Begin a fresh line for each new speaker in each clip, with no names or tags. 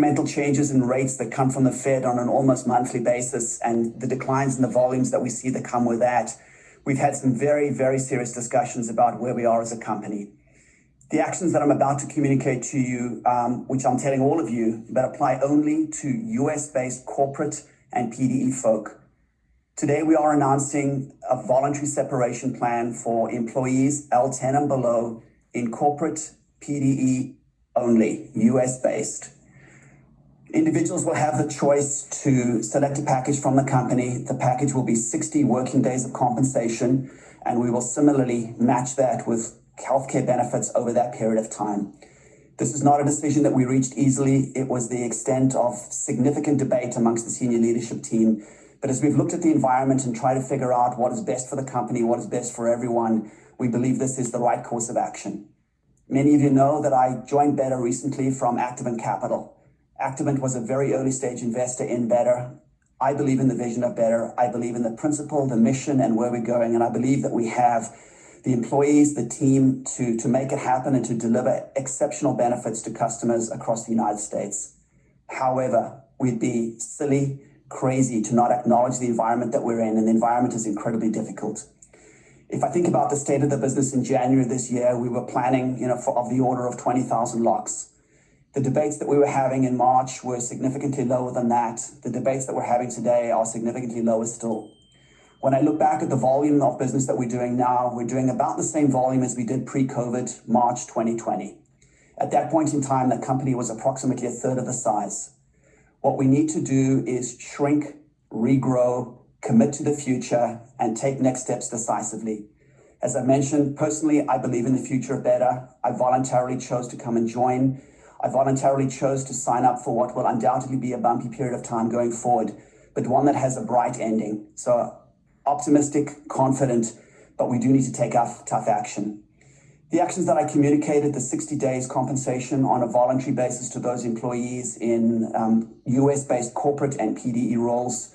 Fundamental changes in rates that come from the Fed on an almost monthly basis and the declines in the volumes that we see that come with that, we've had some very, very serious discussions about where we are as a company. The actions that I'm about to communicate to you, which I'm telling all of you, but apply only to US-based corporate and PDE folk. Today, we are announcing a voluntary separation plan for employees L10 and below in corporate PDE only, US-based. Individuals will have the choice to select a package from the company. The package will be 60 working days of compensation, and we will similarly match that with healthcare benefits over that period of time. This is not a decision that we reached easily. It was the extent of significant debate amongst the senior leadership team. But as we've looked at the environment and tried to figure out what is best for the company, what is best for everyone, we believe this is the right course of action. Many of you know that I joined Better recently from Activant Capital. Activant was a very early stage investor in Better. I believe in the vision of Better. I believe in the principle, the mission, and where we're going. And I believe that we have the employees, the team to make it happen and to deliver exceptional benefits to customers across the United States. However, we'd be silly, crazy to not acknowledge the environment that we're in, and the environment is incredibly difficult. If I think about the state of the business in January this year, we were planning, of the order of 20,000 locks. The debates that we were having in March were significantly lower than that. The debates that we're having today are significantly lower still. When I look back at the volume of business that we're doing now, we're doing about the same volume as we did pre-COVID, March 2020. At that point in time, the company was approximately a third of the size. What we need to do is shrink, regrow, commit to the future, and take next steps decisively. As I mentioned, personally, I believe in the future of Better. I voluntarily chose to come and join. I voluntarily chose to sign up for what will undoubtedly be a bumpy period of time going forward, but one that has a bright ending. So optimistic, confident, but we do need to take tough action. The actions that I communicated, the 60 days compensation on a voluntary basis to those employees in US-based corporate and PDE roles,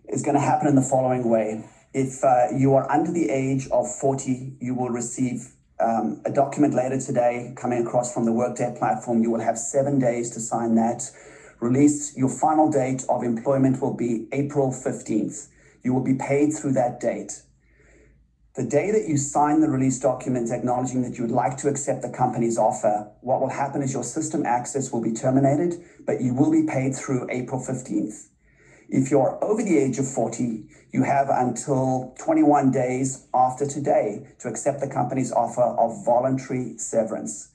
is going to happen in the following way. If you are under the age of 40, you will receive a document later today coming across from the Workday platform. You will have 7 days to sign that release. Your final date of employment will be April 15th. You will be paid through that date. The day that you sign the release document acknowledging that you would like to accept the company's offer, what will happen is your system access will be terminated, but you will be paid through April 15th. If you're over the age of 40, you have until 21 days after today to accept the company's offer of voluntary severance.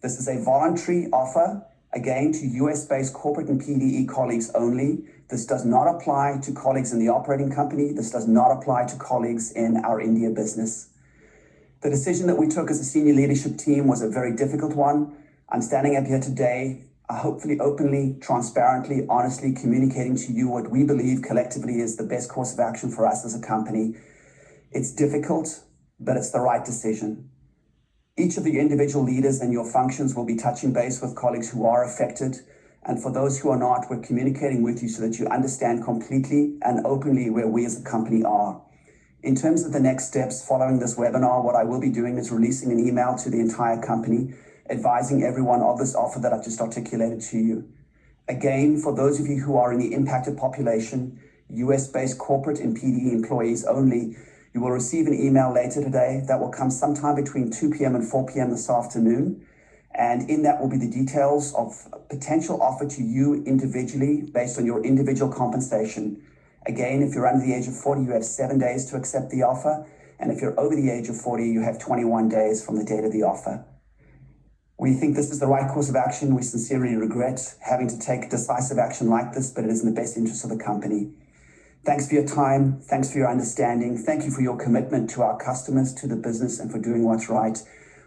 This is a voluntary offer, again, to US-based corporate and PDE colleagues only. This does not apply to colleagues in the operating company. This does not apply to colleagues in our India business. The decision that we took as a senior leadership team was a very difficult one. I'm standing up here today, hopefully openly, transparently, honestly communicating to you what we believe collectively is the best course of action for us as a company. It's difficult, but it's the right decision. Each of the individual leaders and your functions will be touching base with colleagues who are affected. And for those who are not, we're communicating with you so that you understand completely and openly where we as a company are. In terms of the next steps following this webinar, what I will be doing is releasing an email to the entire company, advising everyone of this offer that I've just articulated to you. Again, for those of you who are in the impacted population, US-based corporate and PDE employees only, you will receive an email later today that will come sometime between 2 p.m. and 4 p.m. this afternoon. And in that will be the details of a potential offer to you individually based on your individual compensation. Again, if you're under the age of 40, you have 7 days to accept the offer. And if you're over the age of 40, you have 21 days from the date of the offer. We think this is the right course of action. We sincerely regret having to take decisive action like this, but it is in the best interest of the company. Thanks for your time. Thanks for your understanding. Thank you for your commitment to our customers, to the business, and for doing what's right.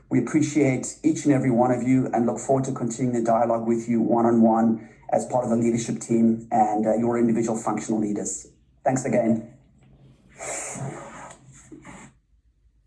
We appreciate each and every one of you and look forward to continuing the dialogue with you one-on-one as part of the leadership team and your individual functional leaders. Thanks again.